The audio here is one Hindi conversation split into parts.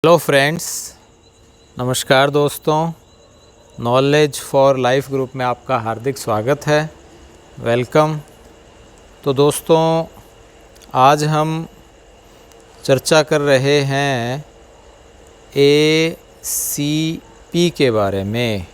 हेलो फ्रेंड्स, नमस्कार दोस्तों। नॉलेज फॉर लाइफ ग्रुप में आपका हार्दिक स्वागत है। वेलकम। तो दोस्तों, आज हम चर्चा कर रहे हैं ACP के बारे में।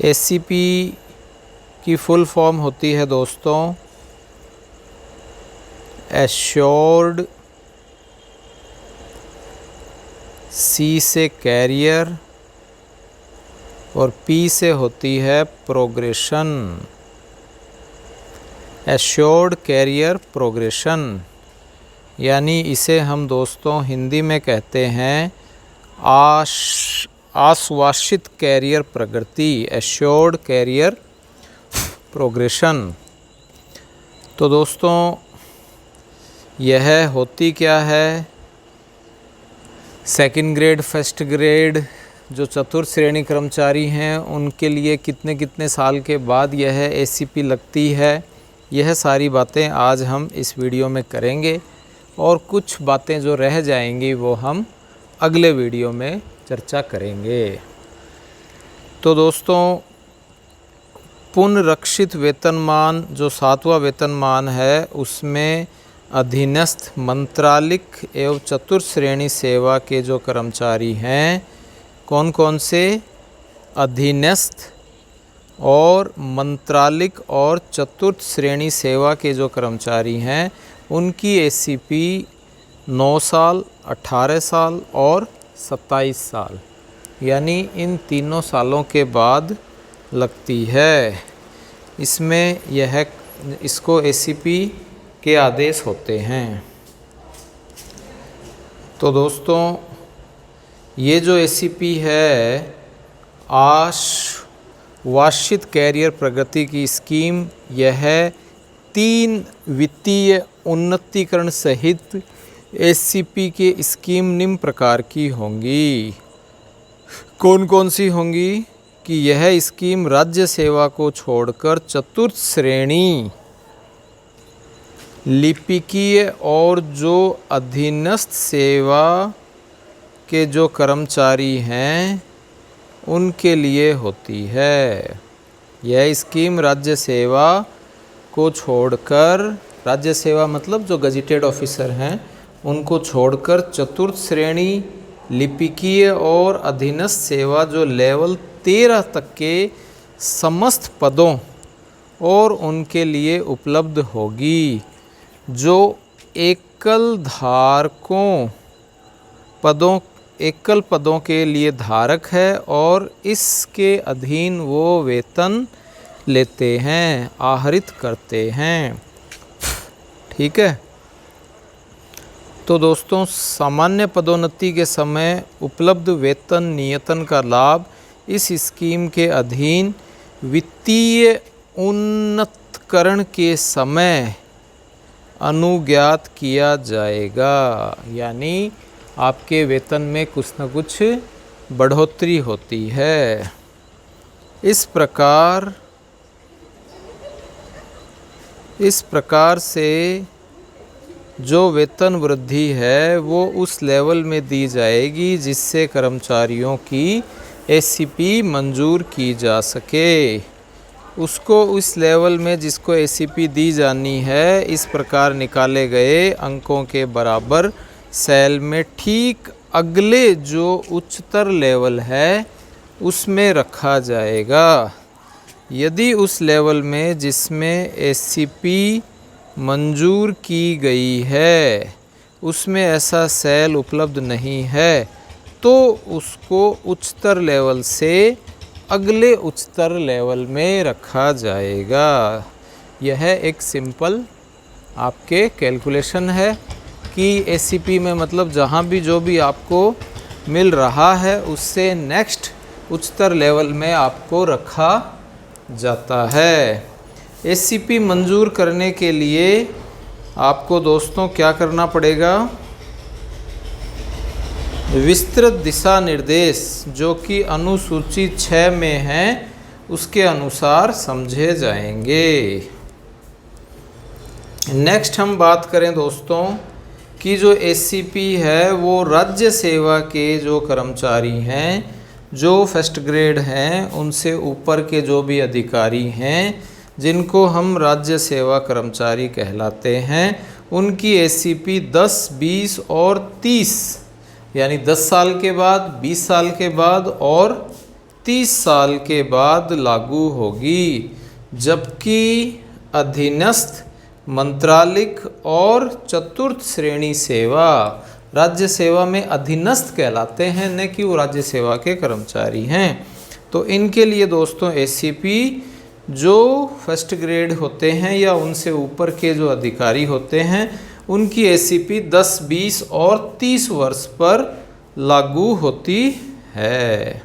ACP की फुल फॉर्म होती है दोस्तों एश्योर्ड, C से कैरियर और P से होती है प्रोग्रेशन। एश्योर्ड कैरियर प्रोग्रेशन, यानी इसे हम दोस्तों हिंदी में कहते हैं आश्वासित कैरियर प्रगति, एश्योर्ड कैरियर प्रोग्रेशन। तो दोस्तों, यह होती क्या है? सेकंड ग्रेड, फर्स्ट ग्रेड जो चतुर्थ श्रेणी कर्मचारी हैं उनके लिए कितने कितने साल के बाद यह ACP लगती है, यह सारी बातें आज हम इस वीडियो में करेंगे और कुछ बातें जो रह जाएंगी वो हम अगले वीडियो में चर्चा करेंगे। तो दोस्तों, पुनर्रक्षित वेतनमान जो 7वां वेतनमान है उसमें अधीनस्थ मंत्रालिक एवं चतुर्थ श्रेणी सेवा के जो कर्मचारी हैं, कौन कौन से? अधीनस्थ और मंत्रालिक और चतुर्थ श्रेणी सेवा के जो कर्मचारी हैं उनकी ACP 9 साल, 18 साल और 27 साल, यानी इन तीनों सालों के बाद लगती है। इसमें इसको ACP के आदेश होते हैं। तो दोस्तों, ये जो ACP है आश्वासित कैरियर प्रगति की स्कीम, यह 3 वित्तीय उन्नतीकरण सहित ACP के स्कीम निम्न प्रकार की होंगी। कौन कौन सी होंगी? कि यह स्कीम राज्य सेवा को छोड़कर चतुर्थ श्रेणी लिपिकीय और जो अधीनस्थ सेवा के जो कर्मचारी हैं उनके लिए होती है। यह स्कीम राज्य सेवा को छोड़कर, राज्य सेवा मतलब जो गजेटेड ऑफिसर हैं उनको छोड़कर चतुर्थ श्रेणी लिपिकीय और अधीनस्थ सेवा जो लेवल 13 तक के समस्त पदों और उनके लिए उपलब्ध होगी। जो एकल पदों के लिए धारक है और इसके अधीन वो वेतन लेते हैं, आहरित करते हैं। ठीक है। तो दोस्तों, सामान्य पदोन्नति के समय उपलब्ध वेतन नियतन का लाभ इस स्कीम के अधीन वित्तीय उन्नतकरण के समय अनुज्ञात किया जाएगा, यानी आपके वेतन में कुछ न कुछ बढ़ोतरी होती है। इस प्रकार से जो वेतन वृद्धि है वो उस लेवल में दी जाएगी जिससे कर्मचारियों की ACP मंजूर की जा सके। उसको उस लेवल में जिसको ACP दी जानी है, इस प्रकार निकाले गए अंकों के बराबर सेल में ठीक अगले जो उच्चतर लेवल है उसमें रखा जाएगा। यदि उस लेवल में जिसमें ACP मंजूर की गई है उसमें ऐसा सेल उपलब्ध नहीं है तो उसको उच्चतर लेवल से अगले उच्चतर लेवल में रखा जाएगा। यह एक सिंपल आपके कैलकुलेशन है कि ACP में मतलब जहाँ भी जो भी आपको मिल रहा है उससे नेक्स्ट उच्चतर लेवल में आपको रखा जाता है। ACP मंजूर करने के लिए आपको दोस्तों क्या करना पड़ेगा? विस्तृत दिशा निर्देश जो कि अनुसूची 6 में हैं उसके अनुसार समझे जाएंगे। नेक्स्ट हम बात करें दोस्तों कि जो एससीपी है वो राज्य सेवा के जो कर्मचारी हैं, जो फर्स्ट ग्रेड हैं, उनसे ऊपर के जो भी अधिकारी हैं, जिनको हम राज्य सेवा कर्मचारी कहलाते हैं, उनकी एससीपी 10, 20 और 30 यानी 10 साल के बाद, 20 साल के बाद और 30 साल के बाद लागू होगी। जबकि अधीनस्थ मंत्रालिक और चतुर्थ श्रेणी सेवा राज्य सेवा में अधीनस्थ कहलाते हैं, न कि वो राज्य सेवा के कर्मचारी हैं। तो इनके लिए दोस्तों एससीपी जो फर्स्ट ग्रेड होते हैं या उनसे ऊपर के जो अधिकारी होते हैं, उनकी एससीपी 10, 20 और 30 वर्ष पर लागू होती है।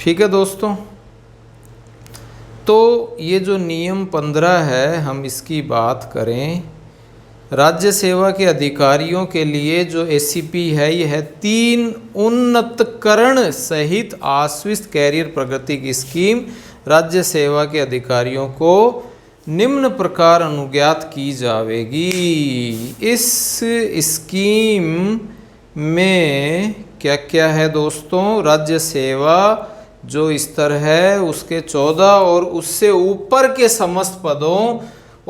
ठीक है दोस्तों, तो ये जो नियम 15 है, हम इसकी बात करें। राज्य सेवा के अधिकारियों के लिए जो एससीपी है, यह 3 उन्नतकरण सहित आश्वस्त कैरियर प्रगति की स्कीम राज्य सेवा के अधिकारियों को निम्न प्रकार अनुज्ञात की जाएगी। इस स्कीम में क्या क्या है दोस्तों? राज्य सेवा जो स्तर है उसके 14 और उससे ऊपर के समस्त पदों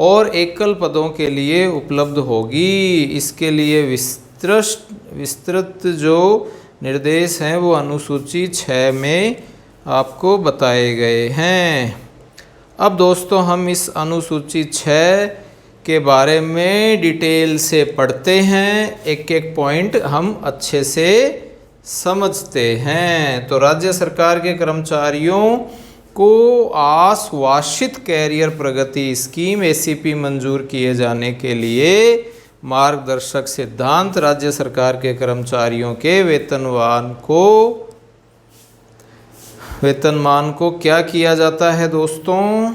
और एकल पदों के लिए उपलब्ध होगी। इसके लिए विस्तृत जो निर्देश हैं वो अनुसूची 6 में आपको बताए गए हैं। अब दोस्तों हम इस अनुसूची 6 के बारे में डिटेल से पढ़ते हैं, एक एक पॉइंट हम अच्छे से समझते हैं। तो राज्य सरकार के कर्मचारियों को आश्वासित कैरियर प्रगति स्कीम एससीपी मंजूर किए जाने के लिए मार्गदर्शक सिद्धांत राज्य सरकार के कर्मचारियों के वेतनमान को क्या किया जाता है दोस्तों?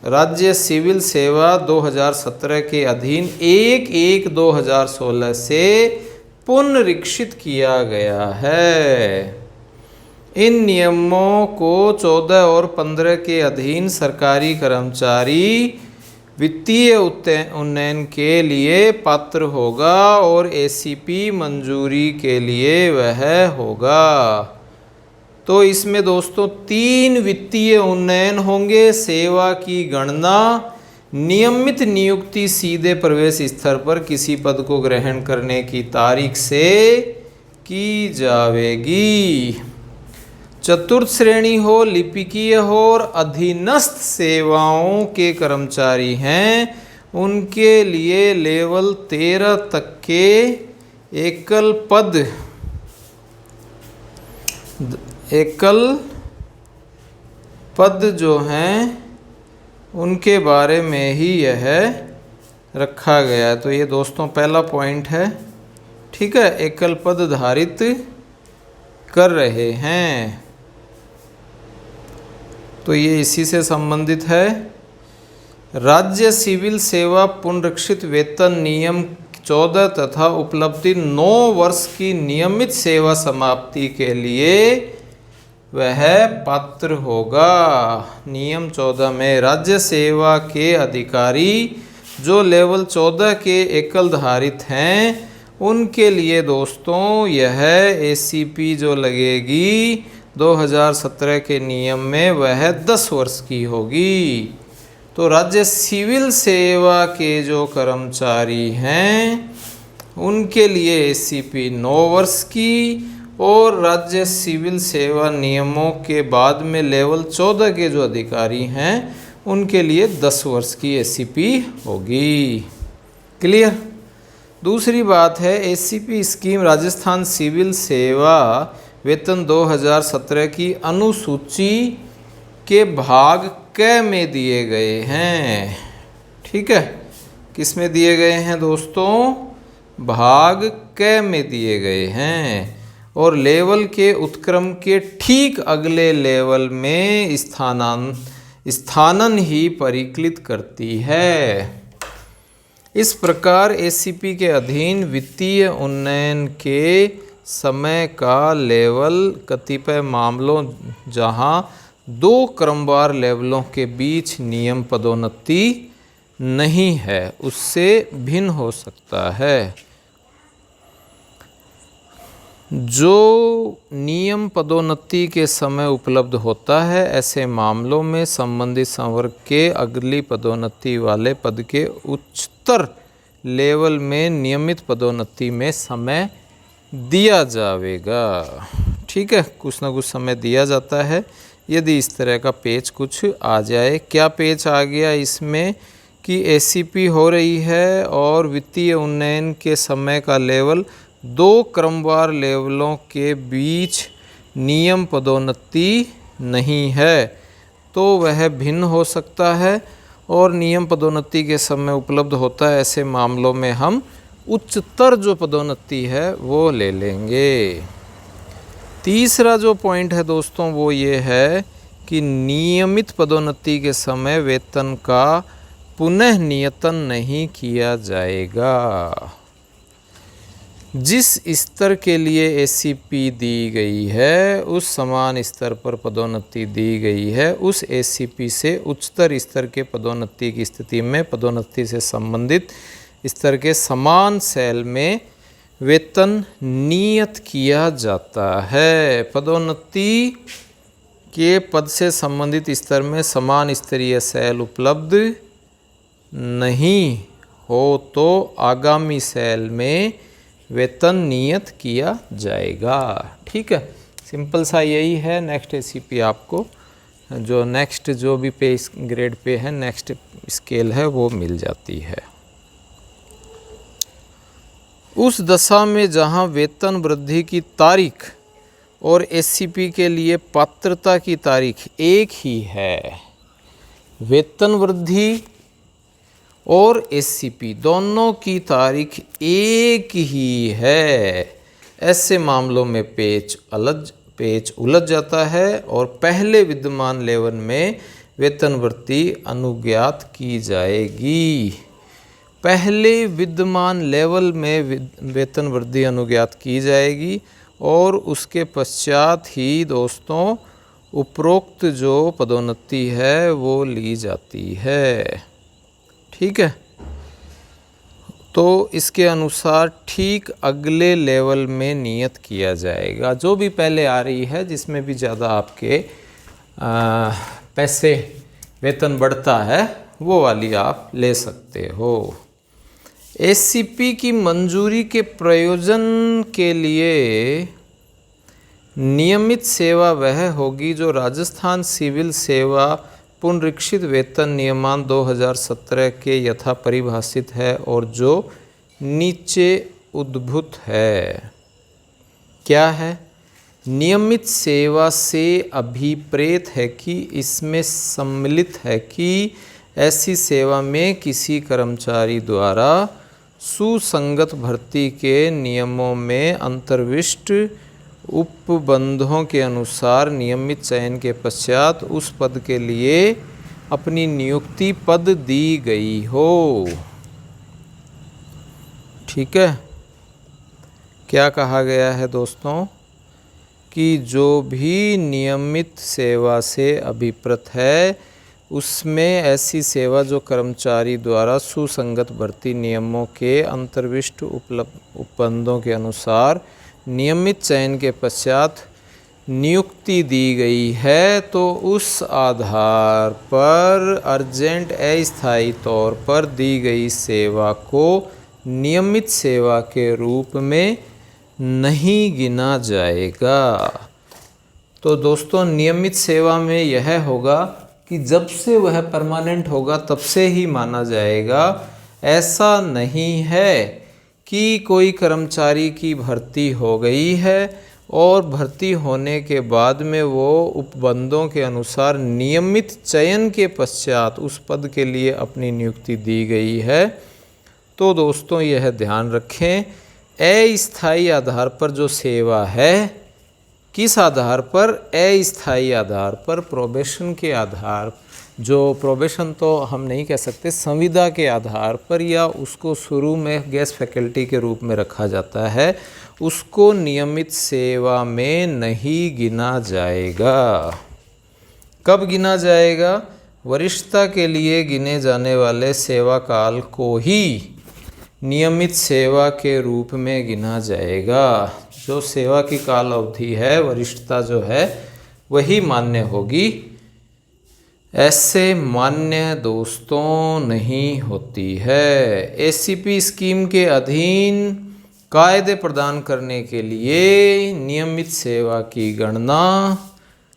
राज्य सिविल सेवा 2017 के अधीन 1/1/2016 से पुनरीक्षित किया गया है। इन नियमों को 14 और 15 के अधीन सरकारी कर्मचारी वित्तीय उन्नयन के लिए पात्र होगा और एससीपी मंजूरी के लिए वह होगा। तो इसमें दोस्तों 3 वित्तीय उन्नयन होंगे। सेवा की गणना, नियमित नियुक्ति सीधे प्रवेश स्तर पर किसी पद को ग्रहण करने की तारीख से की जाएगी। चतुर्थ श्रेणी हो, लिपिकीय हो और अधीनस्थ सेवाओं के कर्मचारी हैं, उनके लिए लेवल 13 तक के एकल पद जो हैं उनके बारे में ही यह रखा गया है। तो ये दोस्तों पहला पॉइंट है, ठीक है, एकल पद धारित कर रहे हैं, तो ये इसी से संबंधित है। राज्य सिविल सेवा पुनरीक्षित वेतन नियम 14 तथा उपलब्धि 9 वर्ष की नियमित सेवा समाप्ति के लिए वह पात्र होगा। नियम 14 में राज्य सेवा के अधिकारी जो लेवल 14 के एकल धारित हैं, उनके लिए दोस्तों यह एससीपी जो लगेगी 2017 के नियम में वह 10 वर्ष की होगी। तो राज्य सिविल सेवा के जो कर्मचारी हैं उनके लिए एससीपी 9 वर्ष की और राज्य सिविल सेवा नियमों के बाद में लेवल 14 के जो अधिकारी हैं उनके लिए 10 वर्ष की एससीपी होगी। क्लियर? दूसरी बात है, एससीपी स्कीम राजस्थान सिविल सेवा वेतन 2017 की अनुसूची के भाग क में दिए गए हैं। ठीक है, किस में दिए गए हैं दोस्तों? भाग क में दिए गए हैं और लेवल के उत्क्रम के ठीक अगले लेवल में स्थानन ही परिकलित करती है। इस प्रकार एससीपी के अधीन वित्तीय उन्नयन के समय का लेवल कतिपय मामलों जहां 2 क्रमवार लेवलों के बीच नियम पदोन्नति नहीं है, उससे भिन्न हो सकता है। जो नियम पदोन्नति के समय उपलब्ध होता है, ऐसे मामलों में संबंधित संवर्ग के अगली पदोन्नति वाले पद के उच्चतर लेवल में नियमित पदोन्नति में समय दिया जाएगा। ठीक है, कुछ ना कुछ समय दिया जाता है। यदि इस तरह का पेज कुछ आ जाए, क्या पेज आ गया इसमें कि एसीपी हो रही है और वित्तीय उन्नयन के समय का लेवल दो क्रमवार लेवलों के बीच नियम पदोन्नति नहीं है, तो वह भिन्न हो सकता है और नियम पदोन्नति के समय उपलब्ध होता है। ऐसे मामलों में हम उच्चतर जो पदोन्नति है वो ले लेंगे। तीसरा जो पॉइंट है दोस्तों वो ये है कि नियमित पदोन्नति के समय वेतन का पुनः नियतन नहीं किया जाएगा। जिस स्तर के लिए एसीपी दी गई है, उस समान स्तर पर पदोन्नति दी गई है, उस एसीपी से उच्चतर स्तर के पदोन्नति की स्थिति में पदोन्नति से संबंधित स्तर के समान सेल में वेतन नियत किया जाता है। पदोन्नति के पद से संबंधित स्तर में समान स्तरीय सेल उपलब्ध नहीं हो तो आगामी सेल में वेतन नियत किया जाएगा। ठीक है, सिंपल सा यही है। नेक्स्ट एसीपी आपको जो नेक्स्ट जो भी पे ग्रेड पे है, नेक्स्ट स्केल है, वो मिल जाती है। उस दशा में जहां वेतन वृद्धि की तारीख और एसीपी के लिए पात्रता की तारीख एक ही है, वेतन वृद्धि और एसीपी दोनों की तारीख एक ही है, ऐसे मामलों में पेच उलझ जाता है और पहले विद्यमान लेवल में वेतन वृद्धि अनुज्ञात की जाएगी। पहले विद्यमान लेवल में वेतन वृद्धि अनुज्ञात की जाएगी और उसके पश्चात ही दोस्तों उपरोक्त जो पदोन्नति है वो ली जाती है। ठीक है, तो इसके अनुसार ठीक अगले लेवल में नियत किया जाएगा। जो भी पहले आ रही है, जिसमें भी ज़्यादा आपके पैसे वेतन बढ़ता है, वो वाली आप ले सकते हो। एसीपी की मंजूरी के प्रयोजन के लिए नियमित सेवा वह होगी जो राजस्थान सिविल सेवा पुनरीक्षित वेतन नियमान 2017 के यथा परिभाषित है और जो नीचे उद्भूत है। क्या है? नियमित सेवा से अभिप्रेत है कि इसमें सम्मिलित है कि ऐसी सेवा में किसी कर्मचारी द्वारा सुसंगत भर्ती के नियमों में अंतर्विष्ट उपबंधों के अनुसार नियमित चयन के पश्चात उस पद के लिए अपनी नियुक्ति पद दी गई हो। ठीक है, क्या कहा गया है दोस्तों कि जो भी नियमित सेवा से अभिप्रेत है उसमें ऐसी सेवा जो कर्मचारी द्वारा सुसंगत भर्ती नियमों के अंतर्विष्ट उपबंधों के अनुसार नियमित चयन के पश्चात नियुक्ति दी गई है, तो उस आधार पर अर्जेंट अस्थायी तौर पर दी गई सेवा को नियमित सेवा के रूप में नहीं गिना जाएगा। तो दोस्तों नियमित सेवा में यह होगा कि जब से वह परमानेंट होगा तब से ही माना जाएगा। ऐसा नहीं है कि कोई कर्मचारी की भर्ती हो गई है और भर्ती होने के बाद में वो उपबंधों के अनुसार नियमित चयन के पश्चात उस पद के लिए अपनी नियुक्ति दी गई है। तो दोस्तों यह ध्यान रखें, अस्थायी आधार पर जो सेवा है, किस आधार पर? अस्थायी आधार पर, प्रोबेशन के आधार, जो प्रोबेशन तो हम नहीं कह सकते, संविदा के आधार पर, या उसको शुरू में गेस्ट फैकल्टी के रूप में रखा जाता है, उसको नियमित सेवा में नहीं गिना जाएगा। कब गिना जाएगा? वरिष्ठता के लिए गिने जाने वाले सेवा काल को ही नियमित सेवा के रूप में गिना जाएगा। जो सेवा की काल अवधि है, वरिष्ठता जो है, वही मान्य होगी। ऐसे मान्य दोस्तों नहीं होती है। एसीपी स्कीम के अधीन कायदे प्रदान करने के लिए नियमित सेवा की गणना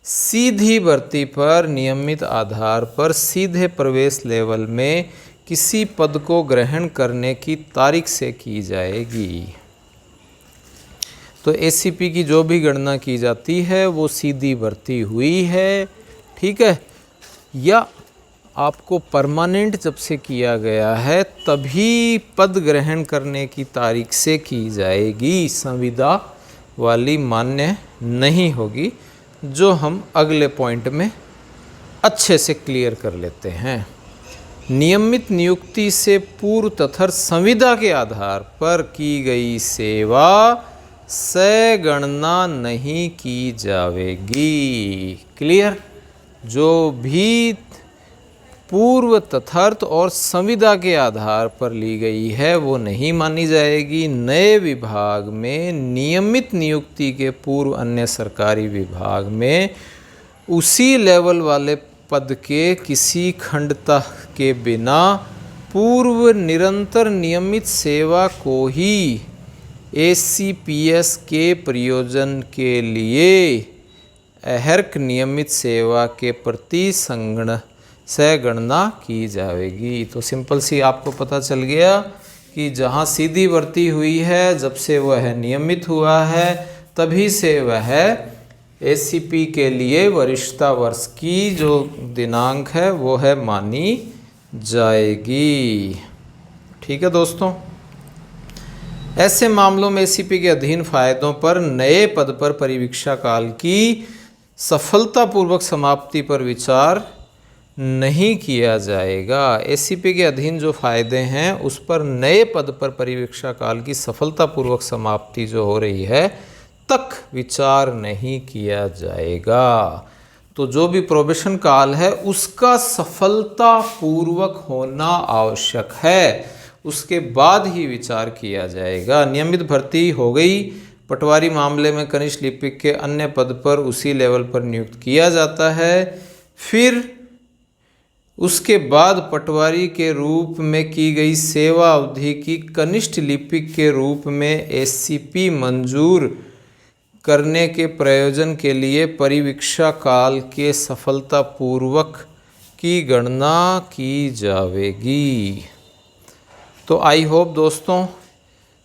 सीधी भर्ती पर नियमित आधार पर सीधे प्रवेश लेवल में किसी पद को ग्रहण करने की तारीख से की जाएगी। तो एसीपी की जो भी गणना की जाती है वो सीधी भर्ती हुई है, ठीक है, या आपको परमानेंट जब से किया गया है तभी पद ग्रहण करने की तारीख से की जाएगी। संविदा वाली मान्य नहीं होगी, जो हम अगले पॉइंट में अच्छे से क्लियर कर लेते हैं। नियमित नियुक्ति से पूर्व तथा संविदा के आधार पर की गई सेवा से गणना नहीं की जाएगी। क्लियर? जो भी पूर्व तथर्थ और संविदा के आधार पर ली गई है वो नहीं मानी जाएगी। नए विभाग में नियमित नियुक्ति के पूर्व अन्य सरकारी विभाग में उसी लेवल वाले पद के किसी खंडता के बिना पूर्व निरंतर नियमित सेवा को ही एसीपीएस के प्रयोजन के लिए अहर्क नियमित सेवा के प्रति से गणना की जाएगी। तो सिंपल सी आपको पता चल गया कि जहाँ सीधी भर्ती हुई है, जब से वह नियमित हुआ है तभी से वह एसीपी के लिए वरिष्ठता वर्ष की जो दिनांक है वो है मानी जाएगी। ठीक है दोस्तों, ऐसे मामलों में एसीपी के अधीन फायदों पर नए पद पर परिवीक्षा काल की सफलतापूर्वक समाप्ति पर विचार नहीं किया जाएगा। एसीपी के अधीन जो फायदे हैं उस पर नए पद पर परिवीक्षा काल की सफलतापूर्वक समाप्ति जो हो रही है तक विचार नहीं किया जाएगा। तो जो भी प्रोबेशन काल है उसका सफलतापूर्वक होना आवश्यक है, उसके बाद ही विचार किया जाएगा। नियमित भर्ती हो गई, पटवारी मामले में कनिष्ठ लिपिक के अन्य पद पर उसी लेवल पर नियुक्त किया जाता है। फिर उसके बाद पटवारी के रूप में की गई सेवा अवधि की कनिष्ठ लिपिक के रूप में एसीपी मंजूर करने के प्रयोजन के लिए परिवीक्षा काल के सफलतापूर्वक की गणना की जाएगी। तो आई होप दोस्तों,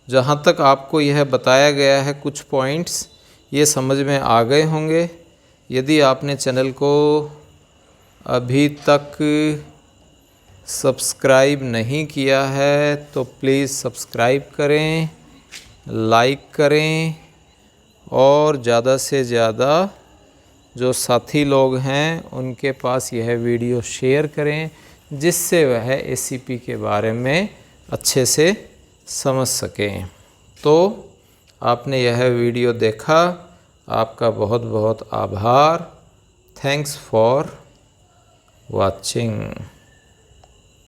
जहाँ तक आपको यह बताया गया है कुछ पॉइंट्स ये समझ में आ गए होंगे। यदि आपने चैनल को अभी तक सब्सक्राइब नहीं किया है तो प्लीज़ सब्सक्राइब करें, लाइक करें और ज़्यादा से ज़्यादा जो साथी लोग हैं उनके पास यह वीडियो शेयर करें, जिससे वह एसीपी के बारे में अच्छे से समझ सकें। तो आपने यह वीडियो देखा, आपका बहुत बहुत आभार। Thanks for watching।